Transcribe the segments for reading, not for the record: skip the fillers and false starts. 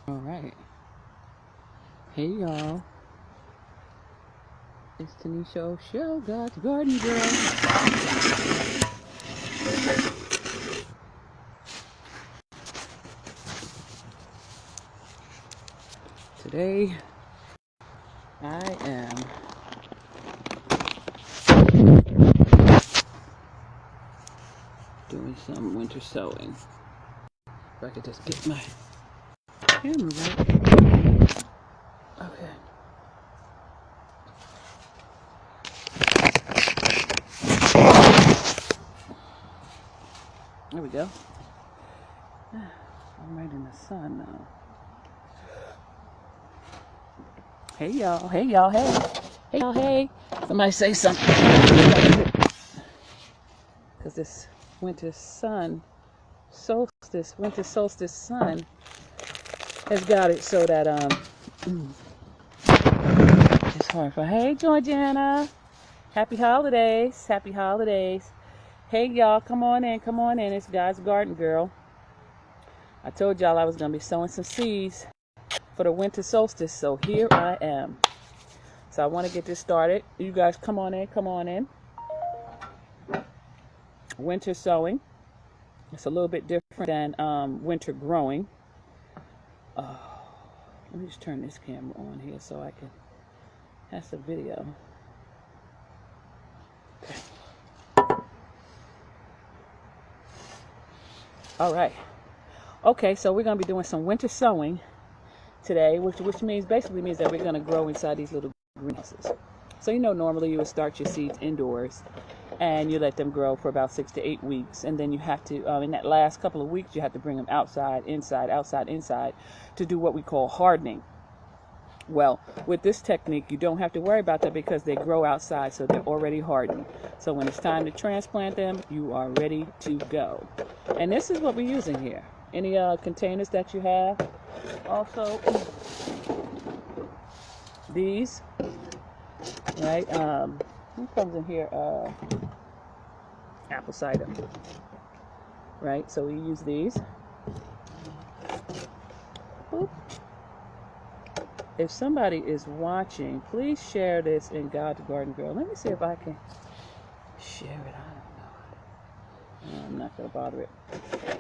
Alright. Hey y'all. It's Tanisha Show, God's Garden Girl. Today I am doing some winter sowing. If I could just get my camera right. Okay. There we go. I'm right in the sun now. Hey y'all, hey y'all, hey. Hey y'all, hey. Somebody say something. Because this winter solstice sun has got it so that it's hard for. Hey Georgiana, happy holidays, happy holidays. Hey y'all, come on in, it's God's Garden Girl. I told y'all I was gonna be sowing some seeds for the winter solstice, so here I am. So I want to get this started. You guys come on in. Winter sowing, it's a little bit different than winter growing. Let me just turn this camera on here so I can. That's the video. Okay. All right. Okay, so we're going to be doing some winter sowing today, which basically means that we're going to grow inside these little greenhouses. So normally you would start your seeds indoors and you let them grow for about 6 to 8 weeks, and then you have to in that last couple of weeks you have to bring them outside, inside to do what we call hardening. Well, with this technique you don't have to worry about that because they grow outside, so they're already hardened. So when it's time to transplant them, you are ready to go. And this is what we're using here. Any containers that you have. Also, these, right? What comes in here? Apple cider, right? So we use these. Boop. If somebody is watching, please share this in God's Garden Girl. Let me see if I can share it. I don't know. No, I'm not going to bother it.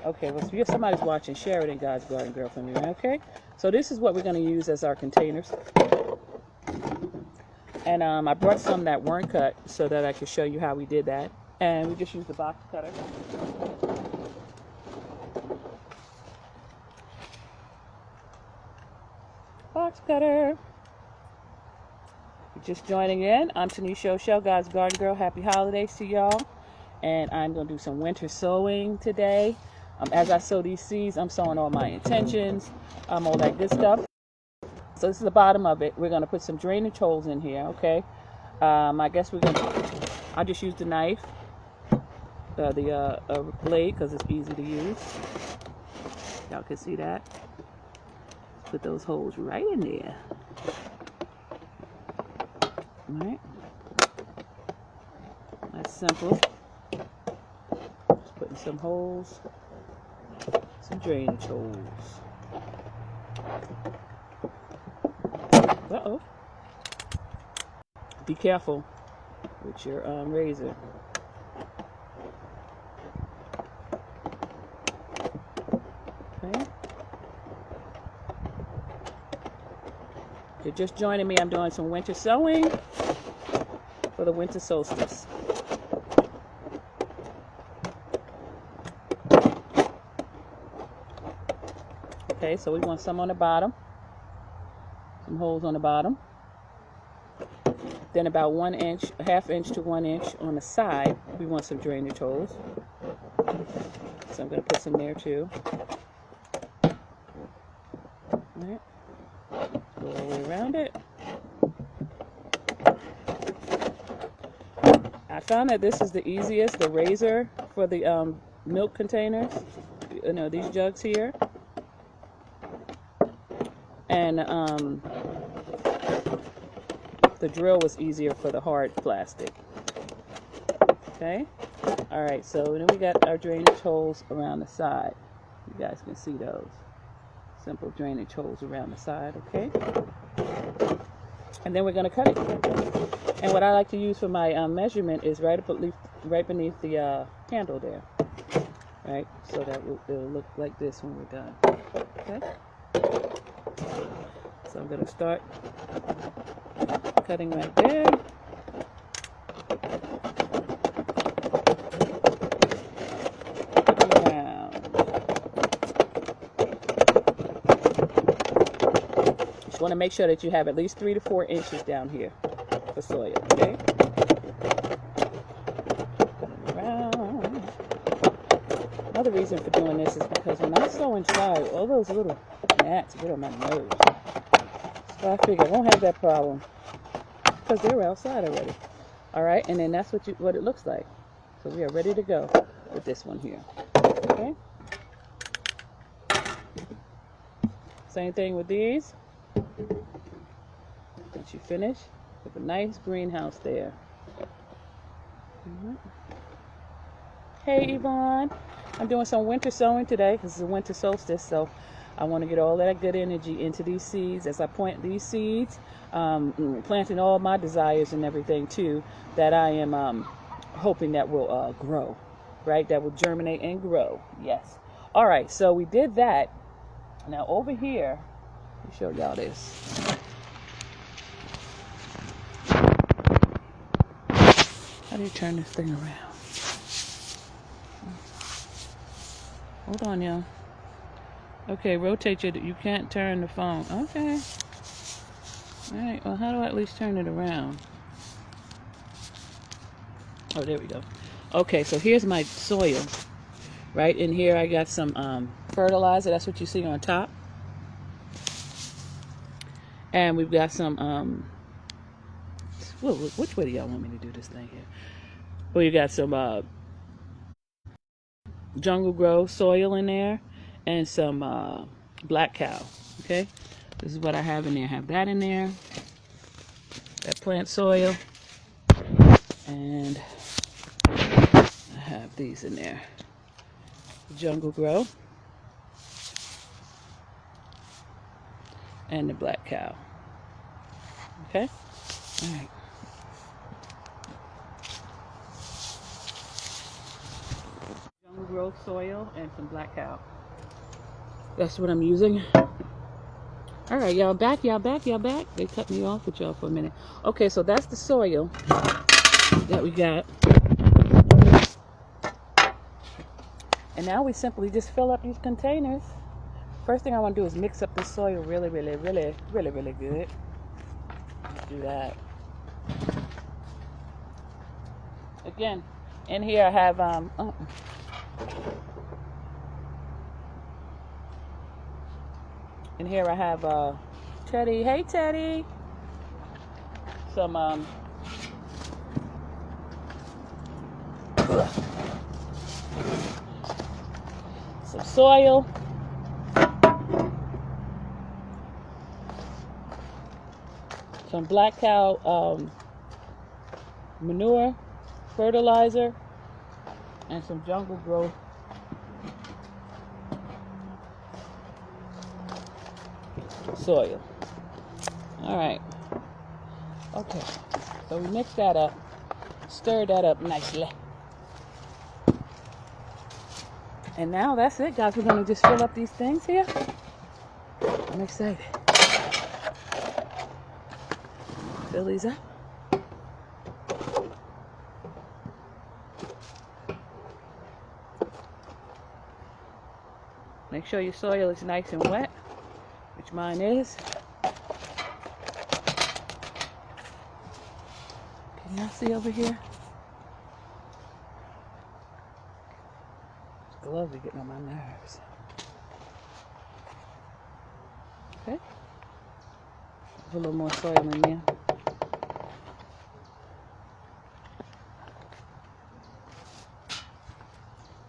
Okay, well, if somebody's watching, share it in God's Garden Girl for me, okay? So this is what we're going to use as our containers. And I brought some that weren't cut so that I could show you how we did that. And we just used the box cutter. Box cutter. If you're just joining in, I'm Tanisha Show, God's Garden Girl. Happy holidays to y'all. And I'm going to do some winter sowing today. As I sow these seeds, I'm sowing all my intentions, all that good stuff. So this is the bottom of it. We're going to put some drainage holes in here, okay? I guess I'll just use the knife, the blade, because it's easy to use. Y'all can see that. Put those holes right in there. All right. That's simple. Just putting some holes, some drainage holes. Uh-oh. Be careful with your razor. Okay. If you're just joining me, I'm doing some winter sowing for the winter solstice. Okay, so we want some on the bottom. Some holes on the bottom. Then about 1 inch, ½ inch to 1 inch on the side, we want some drainage holes. So I'm going to put some there too. All right. Go all the way around it. I found that this is the easiest, the razor for the milk containers. These jugs here. And the drill was easier for the hard plastic. Okay. All right. So then we got our drainage holes around the side. You guys can see those. simple drainage holes around the side, okay? And then we're going to cut it. And what I like to use for my measurement is right beneath the handle there, right? So that it'll look like this when we're done, okay? So I'm going to start cutting right there. You want to make sure that you have at least 3 to 4 inches down here for soil, okay? Around. Another reason for doing this is because when I sow inside, all those little gnats get on my nerves. So I figure I won't have that problem because they're outside already. All right, and then that's what it looks like. So we are ready to go with this one here, okay? Same thing with these. Once you finish, with a nice greenhouse there. Hey Yvonne, I'm doing some winter sowing today because it's a winter solstice, so I want to get all that good energy into these seeds as I plant these seeds, planting all my desires and everything too that I am hoping that will grow, right? That will germinate and grow. Yes. All right, so we did that. Now over here, let me show y'all this. How do you turn this thing around? Hold on, y'all. Okay, rotate you can't turn the phone. Okay. Alright, well, how do I at least turn it around? Oh, there we go. Okay, so here's my soil. Right in here, I got some fertilizer. That's what you see on top. And we've got some, which way do y'all want me to do this thing here? Well, you got some jungle grove soil in there and some black cow. Okay, this is what I have in there. I have that in there, that plant soil, and I have these in there. Jungle grove and the black cow. Okay, all right. Jungle grove soil and some black cow. That's what I'm using. All right, y'all back. They cut me off with y'all for a minute. Okay, so that's the soil that we got. And now we simply just fill up these containers. First thing I want to do is mix up the soil really good. Let's do that. Again, in here I have Teddy. Hey Teddy. Some soil. Some black cow manure, fertilizer, and some jungle growth soil. All right. Okay. So we mix that up, stir that up nicely. And now that's it, guys. We're going to just fill up these things here. I'm excited. Fill these up. Make sure your soil is nice and wet, which mine is. Can y'all see over here? These gloves are getting on my nerves. Okay. Put a little more soil in there.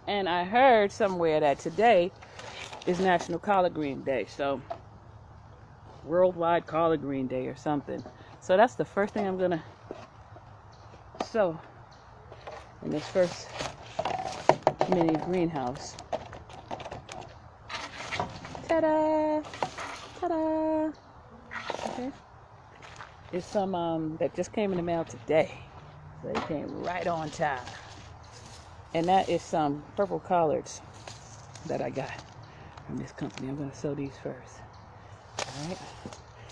And I heard somewhere that today is National Collard Green Day, so Worldwide Collard Green Day or something. So that's the first thing I'm gonna sow in this first mini greenhouse. Ta-da! Ta-da! Okay. It's some that just came in the mail today. So it came right on time. And that is some purple collards that I got from this company. I'm going to sow these first. All right.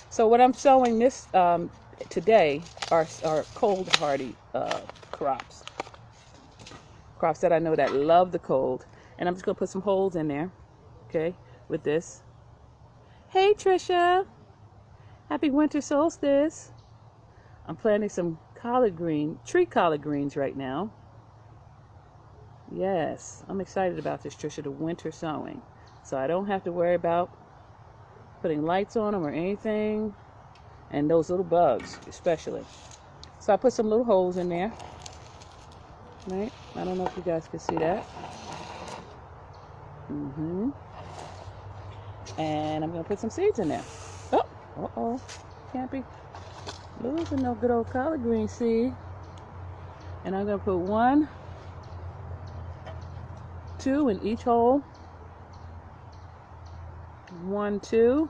So what I'm sowing this today are cold hardy crops. Crops that I know that love the cold. And I'm just going to put some holes in there. Okay. With this. Hey Trisha. Happy winter solstice. I'm planting some tree collard greens right now. Yes, I'm excited about this, Trisha, the winter sowing. So I don't have to worry about putting lights on them or anything. And those little bugs, especially. So I put some little holes in there. Right? I don't know if you guys can see that. And I'm going to put some seeds in there. Oh, uh-oh. Can't be losing no good old collard green seed. And I'm going to put 1, 2 in each hole. 1, 2.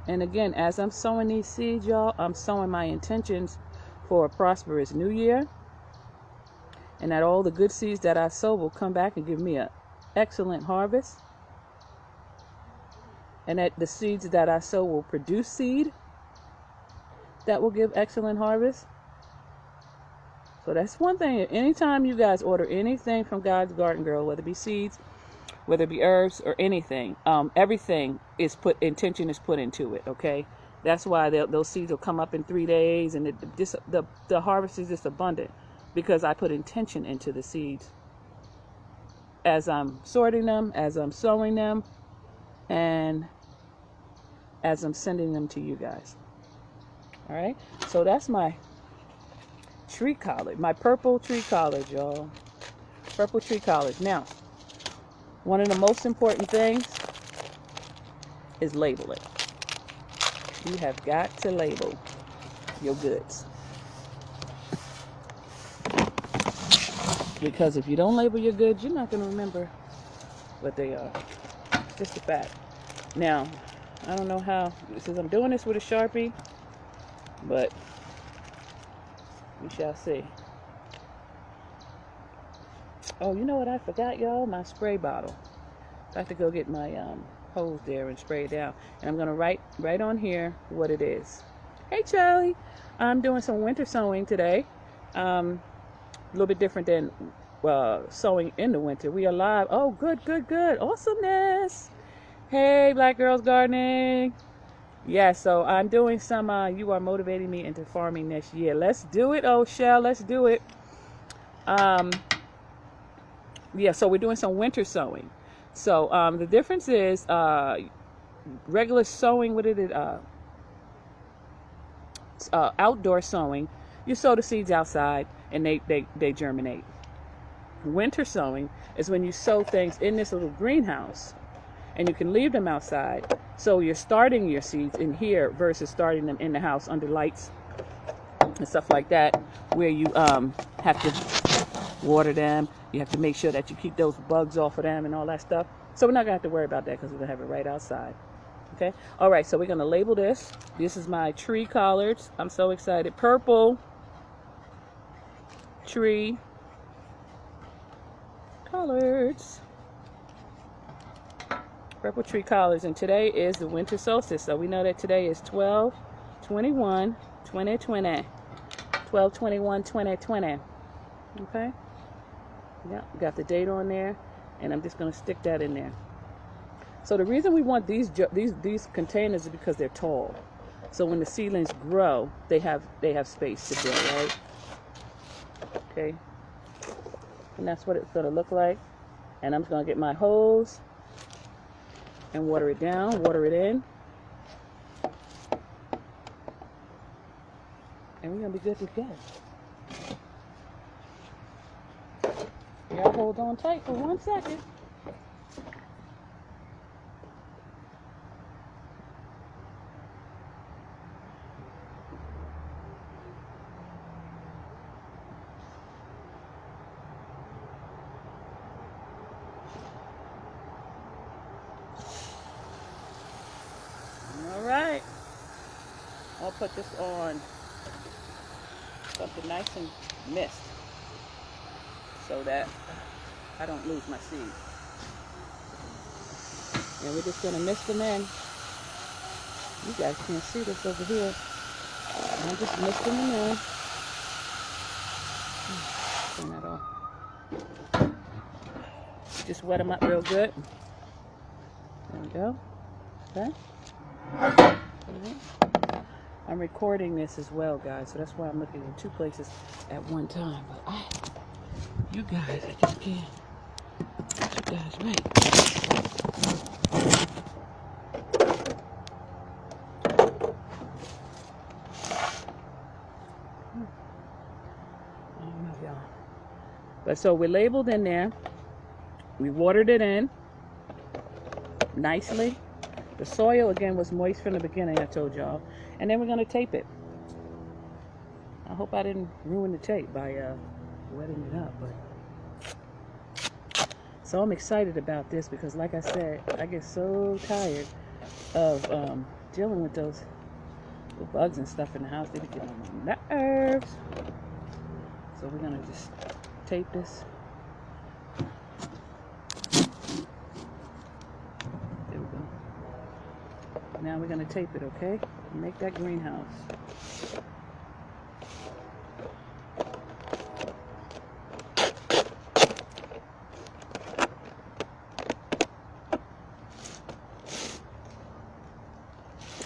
And again, as I'm sowing these seeds, y'all, I'm sowing my intentions for a prosperous new year. And that all the good seeds that I sow will come back and give me an excellent harvest. And that the seeds that I sow will produce seed that will give excellent harvest. So that's one thing. Anytime you guys order anything from God's Garden Girl, whether it be seeds, whether it be herbs or anything, everything is intention is put into it. Okay, that's why those seeds will come up in 3 days, and the harvest is just abundant because I put intention into the seeds as I'm sorting them, as I'm sowing them, and as I'm sending them to you guys. All right, so that's my tree collard, my purple tree collard, y'all. Purple tree collard. Now, one of the most important things is label it. You have got to label your goods. Because if you don't label your goods, you're not going to remember what they are. Just a fact. Now, I don't know how, since I'm doing this with a Sharpie, but we shall see. Oh, you know what I forgot, y'all? My spray bottle. I have to go get my hose there and spray it down. And I'm going to write right on here what it is. Hey, Charlie. I'm doing some winter sowing today. A little bit different than sowing in the winter. We are live. Oh, good, good, good. Awesomeness. Hey, Black Girls Gardening. Yeah, so I'm doing some, you are motivating me into farming this year. Let's do it, oh, Shell. Let's do it. Yeah, so we're doing some winter sowing. So the difference is regular sowing, outdoor sowing, you sow the seeds outside and they germinate. Winter sowing is when you sow things in this little greenhouse and you can leave them outside. So you're starting your seeds in here versus starting them in the house under lights and stuff like that, where you have to water them. You have to make sure that you keep those bugs off of them and all that stuff. So we're not gonna have to worry about that because we're gonna have it right outside. Okay. All right. So we're gonna label this. This is my tree collards. I'm so excited. Purple tree collards. Purple tree collards. And today is the winter solstice. So we know that today is 12/21/2020. 12/21/2020. Okay. Yeah, got the date on there, and I'm just going to stick that in there. So the reason we want these containers is because they're tall. So when the seedlings grow, they have space to grow, right? Okay. And that's what it's going to look like. And I'm just going to get my hose and water it down, water it in. And we're going to be good to go. Y'all hold on tight for 1 second. I'll put this on something nice and mist so that I don't lose my seeds. And we're just going to mist them in. You guys can't see this over here. I'm just misting them in. Turn that off. Just wet them up real good. There we go. Okay. All right. I'm recording this as well, guys, so that's why I'm looking in two places at one time. But you guys, I just can't get you guys right. I don't know, y'all. But so we're labeled in there. We watered it in nicely. The soil, again, was moist from the beginning, I told y'all. And then we're going to tape it. I hope I didn't ruin the tape by wetting it up. But so I'm excited about this because, like I said, I get so tired of dealing with those bugs and stuff in the house. They be getting on my nerves. So we're going to just tape this. There we go. Now we're going to tape it, okay? Make that greenhouse.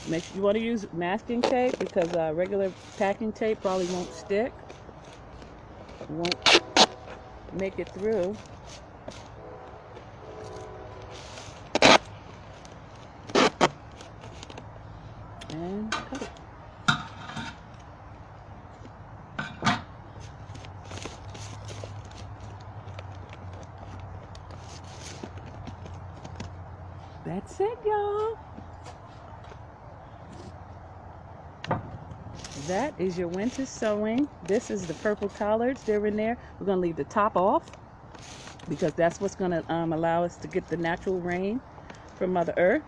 Make sure you want to use masking tape because regular packing tape probably won't stick. Won't make it through. And cut it. That's it, y'all. That is your winter sowing. This is the purple collards. They're in there. We're going to leave the top off because that's what's going to allow us to get the natural rain from Mother Earth.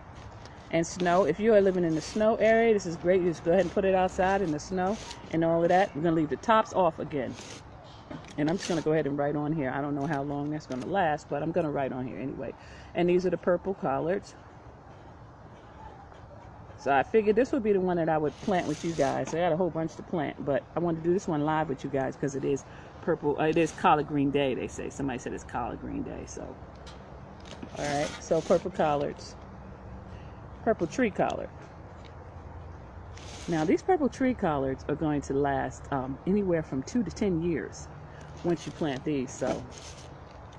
And snow. If you are living in the snow area, this is great. You just go ahead and put it outside in the snow and all of that. We're going to leave the tops off again. And I'm just going to go ahead and write on here. I don't know how long that's going to last, but I'm going to write on here anyway. And these are the purple collards. So I figured this would be the one that I would plant with you guys. I got a whole bunch to plant, but I wanted to do this one live with you guys because it is purple. It is collard green day, they say. Somebody said it's collard green day. So, all right. So purple collards. Purple tree collard. Now these purple tree collards are going to last anywhere from 2 to 10 years once you plant these, so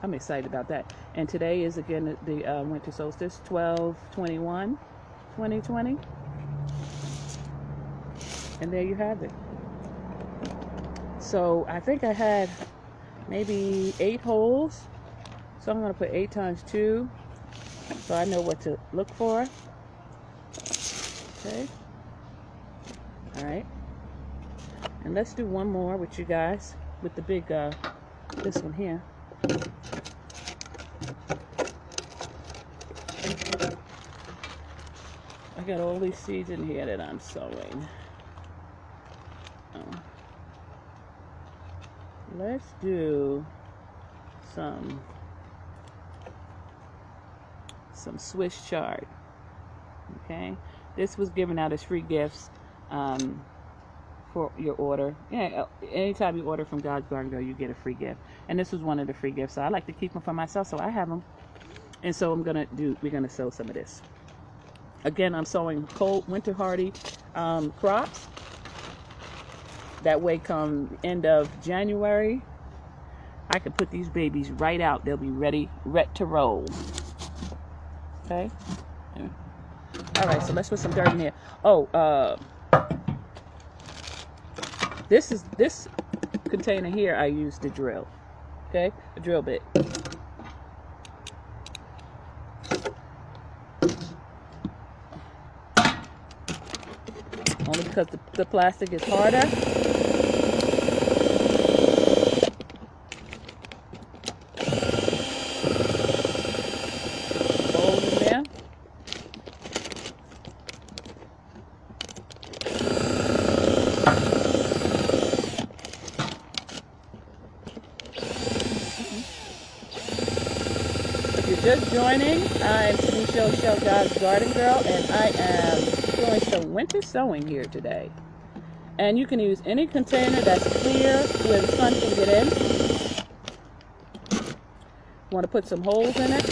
I'm excited about that. And today is again the winter solstice, 12/21/2020, and there you have it. So I think I had maybe 8 holes, so I'm going to put 8 times 2 so I know what to look for. Okay. All right. And let's do one more with you guys with the big, this one here. I got all these seeds in here that I'm sowing. Let's do some Swiss chard. Okay. This was given out as free gifts for your order. Yeah, anytime you order from God's Garden Girl, you get a free gift. And this was one of the free gifts. So I like to keep them for myself, so I have them. And so we're gonna sow some of this. Again, I'm sowing cold, winter hardy crops. That way, come end of January, I can put these babies right out. They'll be ready to roll. Okay. Yeah. All right, so let's put some dirt in here. Oh, this container here I used to drill. Okay, a drill bit. Only because the plastic is harder. Hole in there. joining. I'm Shell God's Garden Girl, and I am doing some winter sowing here today. And you can use any container that's clear where the sun can get in. You want to put some holes in it.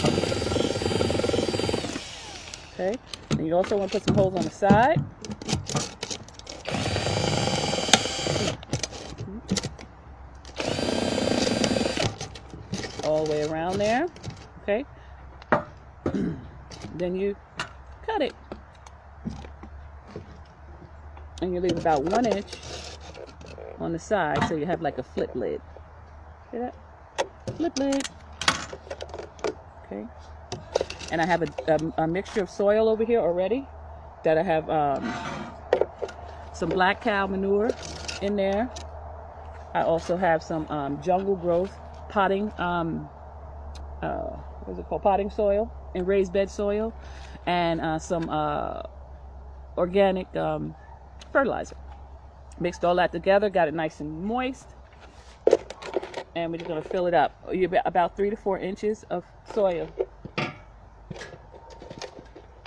Okay. And you also want to put some holes on the side. All the way around there. Okay. Then you cut it. And you leave about 1 inch on the side so you have like a flip lid. See that? Flip lid. Okay. And I have a mixture of soil over here already that I have some black cow manure in there. I also have some jungle growth potting, what is it called? Potting soil and raised bed soil, and some organic fertilizer. Mixed all that together, got it nice and moist, and we're just going to fill it up. About 3 to 4 inches of soil.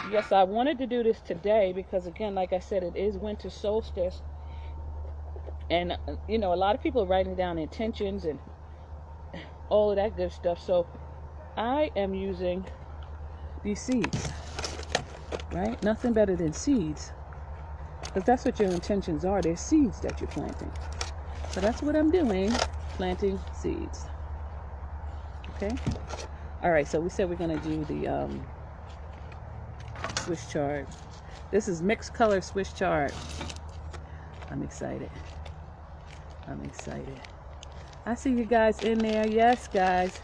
Yes, I wanted to do this today because, again, like I said, it is winter solstice, and you know, a lot of people are writing down intentions and all of that good stuff. So I am using these seeds, right? Nothing better than seeds, because that's what your intentions are. They're seeds that you're planting. So that's what I'm doing, planting seeds. Okay. All right. So we said we're going to do the Swiss chard. This is mixed color Swiss chard. I'm excited. I'm excited. I see you guys in there. Yes, guys.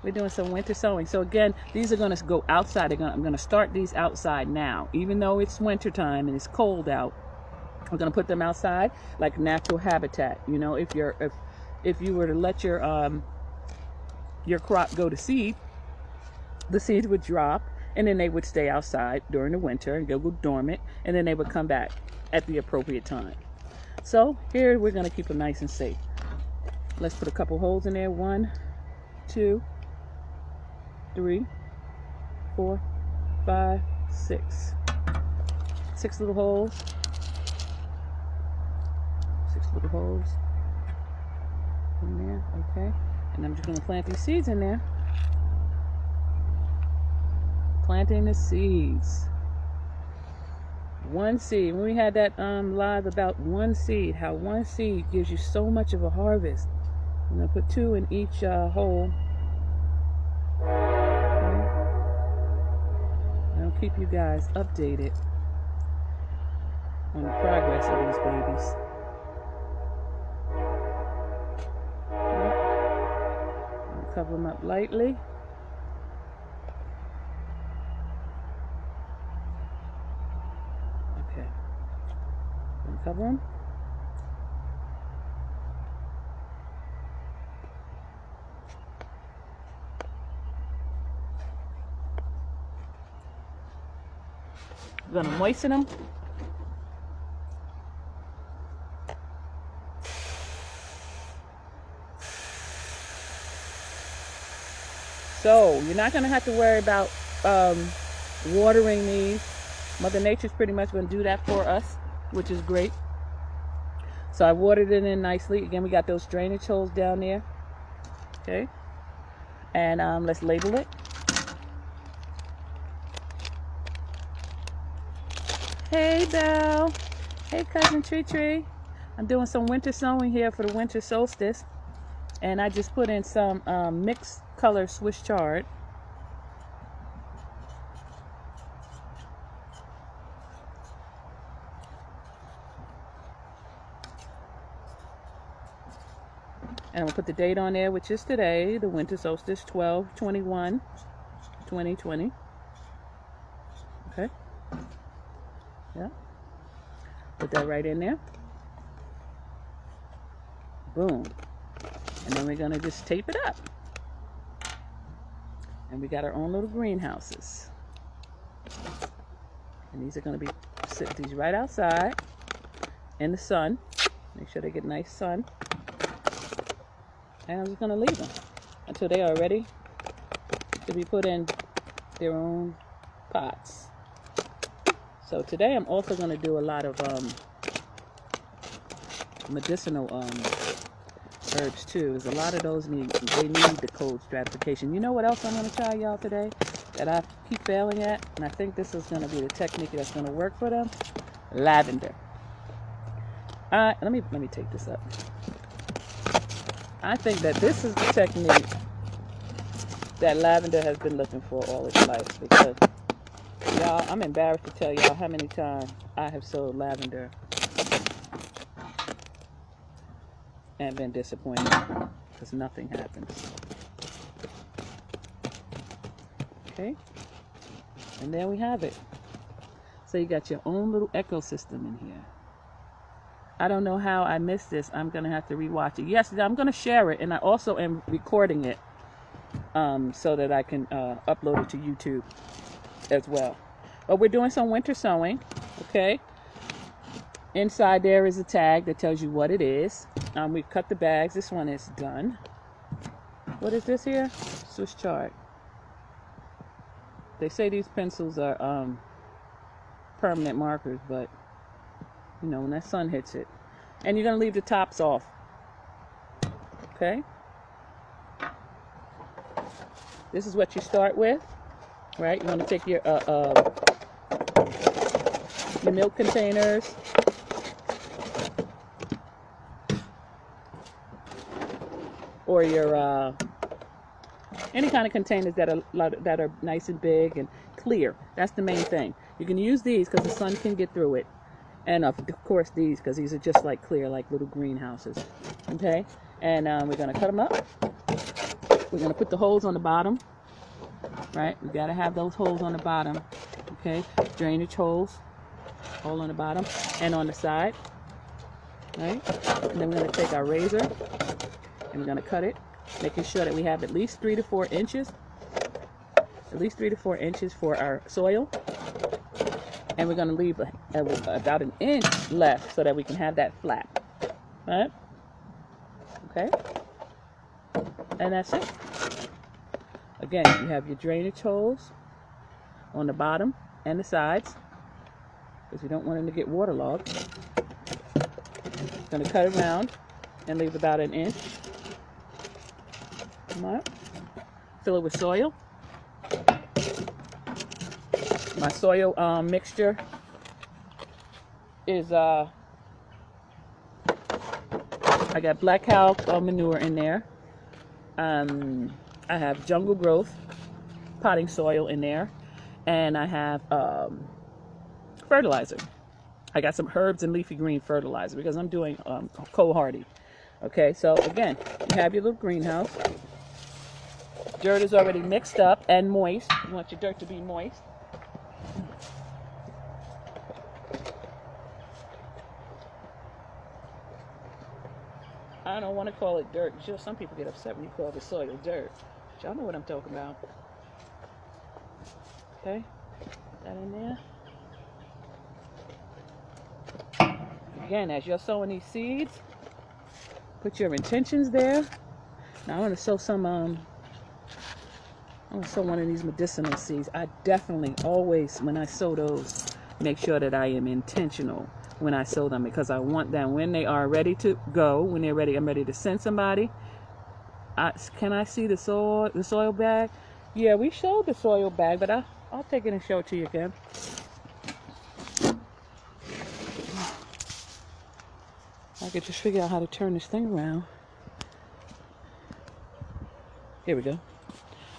We're doing some winter sowing. So again, these are going to go outside. I'm going to start these outside now. Even though it's winter time and it's cold out, we're going to put them outside like natural habitat. You know, if you were to let your crop go to seed, the seeds would drop, and then they would stay outside during the winter and go dormant, and then they would come back at the appropriate time. So here we're going to keep them nice and safe. Let's put a couple holes in there. 1, 2, 3, 4, 5, 6. 6 little holes. 6 little holes in there. Okay. And I'm just going to plant these seeds in there. Planting the seeds. 1 seed. When we had that live about 1 seed, how 1 seed gives you so much of a harvest. I'm going to put 2 in each hole. Okay. I'll keep you guys updated on the progress of these babies. Okay. I'll cover them up lightly. Okay. Cover them. I'm going to moisten them. So you're not going to have to worry about watering these. Mother Nature's pretty much going to do that for us, which is great. So I watered it in nicely. Again, we got those drainage holes down there. Okay. And let's label it. Hey, Belle. Hey, Cousin Tree. I'm doing some winter sowing here for the winter solstice. And I just put in some mixed color Swiss chard. And I'm going to put the date on there, which is today, the winter solstice, 12/21/2020. Okay. Yeah. Put that right in there. Boom. And then we're going to just tape it up. And we got our own little greenhouses. And these are going to be, sit these right outside in the sun. Make sure they get nice sun. And I'm just going to leave them until they are ready to be put in their own pots. So today I'm also going to do a lot of medicinal herbs too. There's a lot of those need the cold stratification. You know what else I'm going to try, y'all, today that I keep failing at, and I think this is going to be the technique that's going to work for them? Lavender. Let me take this up. I think that this is the technique that lavender has been looking for all its life, because y'all, I'm embarrassed to tell y'all how many times I have sowed lavender and been disappointed because nothing happens. Okay, and there we have it. So you got your own little ecosystem in here. I don't know how I missed this. I'm gonna have to rewatch it. Yes, I'm gonna share it, and I also am recording it so that I can upload it to YouTube as well. But we're doing some winter sowing. Okay, inside there is a tag that tells you what it is. We've cut the bags. This one is done. What is this here? Swiss chart. They say these pencils are permanent markers, but you know, when that sun hits it. And you're going to leave the tops off. Okay? This is what you start with. Right? You want to take your milk containers. Or your any kind of containers that are nice and big and clear. That's the main thing. You can use these because the sun can get through it. And of course these, because these are just like clear, like little greenhouses. Okay? And we're going to cut them up. We're going to put the holes on the bottom. Right? We got to have those holes on the bottom. Okay? Drainage holes. Hole on the bottom and on the side. Right? And then we're going to take our razor and we're going to cut it, making sure that we have at least 3 to 4 inches. At least 3 to 4 inches for our soil. And we're going to leave about an inch left so that we can have that flat. Right? Okay? And that's it. Again, you have your drainage holes on the bottom and the sides, because we don't want them to get waterlogged. Going to cut around and leave about an inch. Right? Fill it with soil. My soil mixture is I got black cow manure in there. I have jungle growth potting soil in there, and I have fertilizer. I got some herbs and leafy green fertilizer because I'm doing cold hardy. Okay, so again, you have your little greenhouse. Dirt is already mixed up and moist. You want your dirt to be moist. I don't want to call it dirt. Sure, some people get upset when you call the soil dirt. But y'all know what I'm talking about. Okay, put that in there. Again, as you're sowing these seeds, put your intentions there. Now I want to sow some. I want to sow one of these medicinal seeds. I definitely always, when I sow those, make sure that I am intentional when I sow them, because I want them when they are ready to go, when they're ready, I'm ready to send somebody. Can I see the soil bag? Yeah, we showed the soil bag, but I'll take it and show it to you again. I could just figure out how to turn this thing around. Here we go.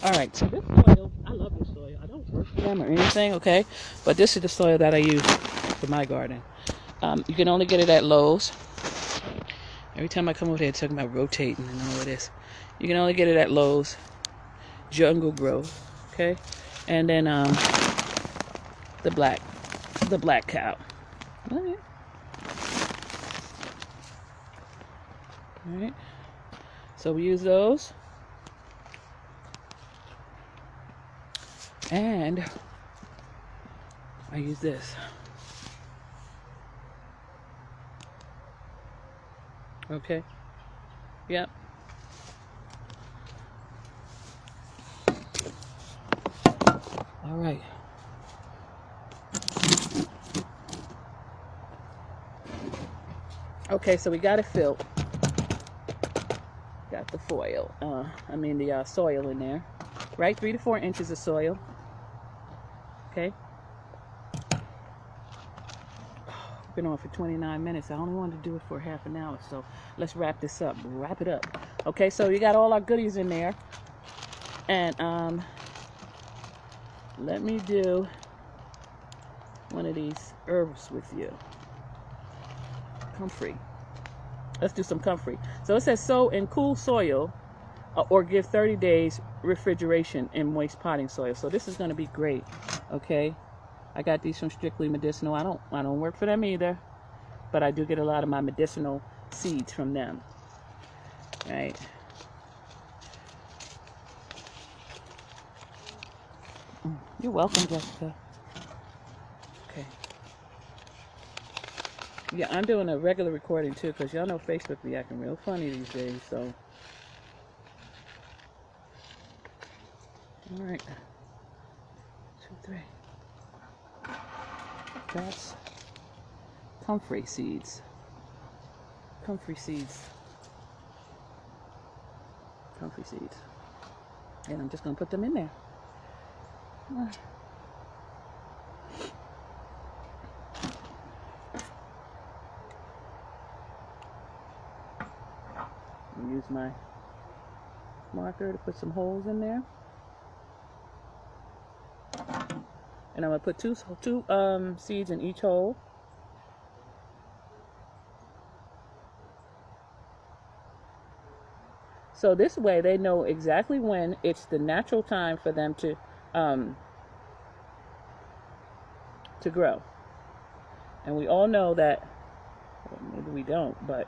All right, so this soil, I love this soil. I don't work for them or anything, okay? But this is the soil that I use for my garden. You can only get it at Lowe's. Every time I come over here talking about rotating and all of this, you can only get it at Lowe's. Jungle growth, okay? And then the black cow. All right. All right. So we use those. And I use this. Okay. Yep. All right. Okay, so we got it filled. Got the foil, the soil in there, right? 3 to 4 inches of soil. Okay. Been on for 29 minutes. I only wanted to do it for half an hour, so let's wrap this up. Wrap it up. Okay, so you got all our goodies in there, and let me do one of these herbs with you. Comfrey. Let's do some comfrey. So it says sow in cool soil or give 30 days refrigeration in moist potting soil. So this is going to be great. Okay. I got these from Strictly Medicinal. I don't work for them either, but I do get a lot of my medicinal seeds from them. Right. You're welcome, Jessica. Okay. Yeah, I'm doing a regular recording too, because y'all know Facebook be acting real funny these days, so. All right. 2, 3. That's comfrey seeds. Comfrey seeds. Comfrey seeds. And I'm just going to put them in there. Use my marker to put some holes in there. And I'm going to put two seeds in each hole. So this way they know exactly when it's the natural time for them to grow. And we all know that, well, maybe we don't, but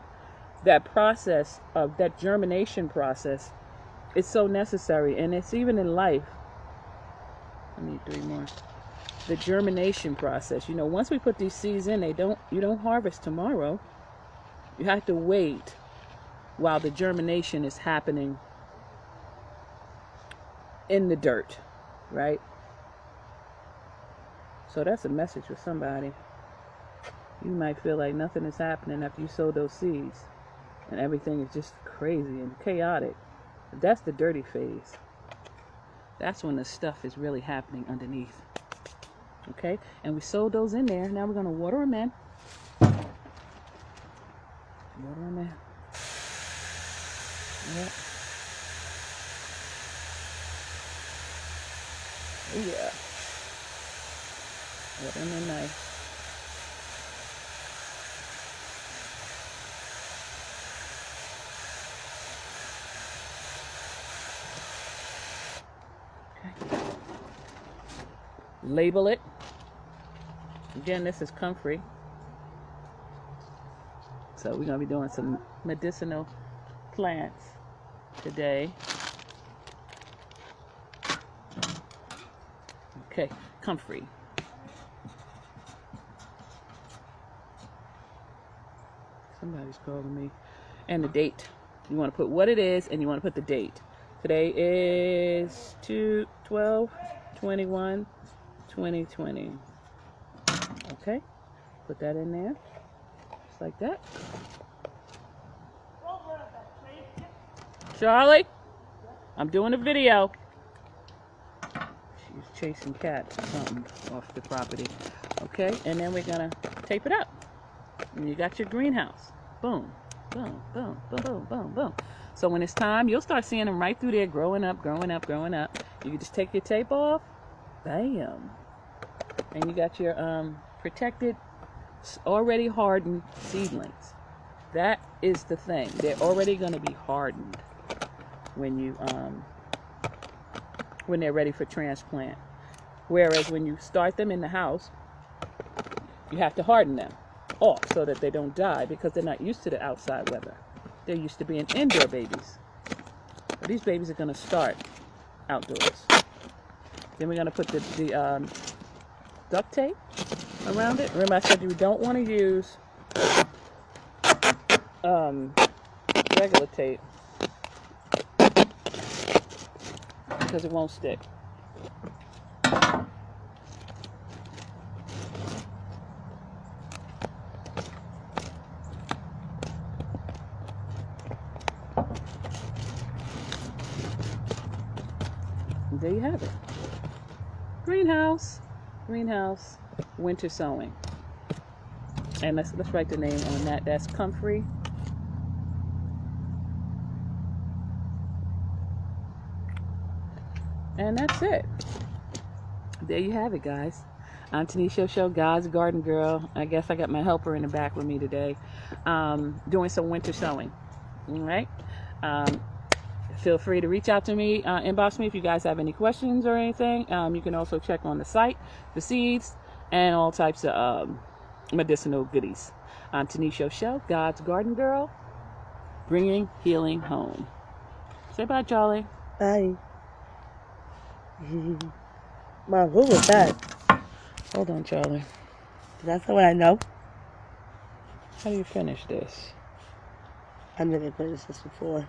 that process of that germination process is so necessary, and it's even in life. I need 3 more. The germination process. You know, once we put these seeds in, you don't harvest tomorrow. You have to wait while the germination is happening in the dirt, right? So that's a message for somebody. You might feel like nothing is happening after you sow those seeds, and everything is just crazy and chaotic. But that's the dirty phase. That's when the stuff is really happening underneath. Okay, and we sowed those in there. Now we're going to water them in. Water them in. Yep. Oh yeah. Water them in nice. Okay. Label it. Again, this is comfrey. So we're going to be doing some medicinal plants today. Okay, comfrey. Somebody's calling me. And the date. You want to put what it is, and you want to put the date. Today is 12/21/2020. Okay, put that in there, just like that. Charlie, I'm doing a video. She's chasing cats or something off the property. Okay, and then we're gonna tape it up. And you got your greenhouse. Boom, boom, boom, boom, boom, boom, boom. So when it's time, you'll start seeing them right through there, growing up, growing up, growing up. You can just take your tape off, bam, and you got your protected, already hardened seedlings. That is the thing. They're already going to be hardened when you when they're ready for transplant. Whereas when you start them in the house, you have to harden them off so that they don't die, because they're not used to the outside weather. They're used to being indoor babies. But these babies are going to start outdoors. Then we're going to put the duct tape around it. Remember, I said you don't want to use regular tape because it won't stick. there you have it. Greenhouse, winter sowing. And let's write the name on that. That's Comfrey. And that's it. There you have it, guys. I'm Tanisha Show, God's Garden Girl. I guess I got my helper in the back with me today, doing some winter sowing. All right. Feel free to reach out to me, inbox me if you guys have any questions or anything. You can also check on the site for seeds and all types of medicinal goodies. I'm Tanisha Show, God's Garden Girl, bringing healing home. Say bye, Charlie. Bye. Mom, who was that? Hold on, Charlie. That's what I know. How do you finish this? I never finished this before.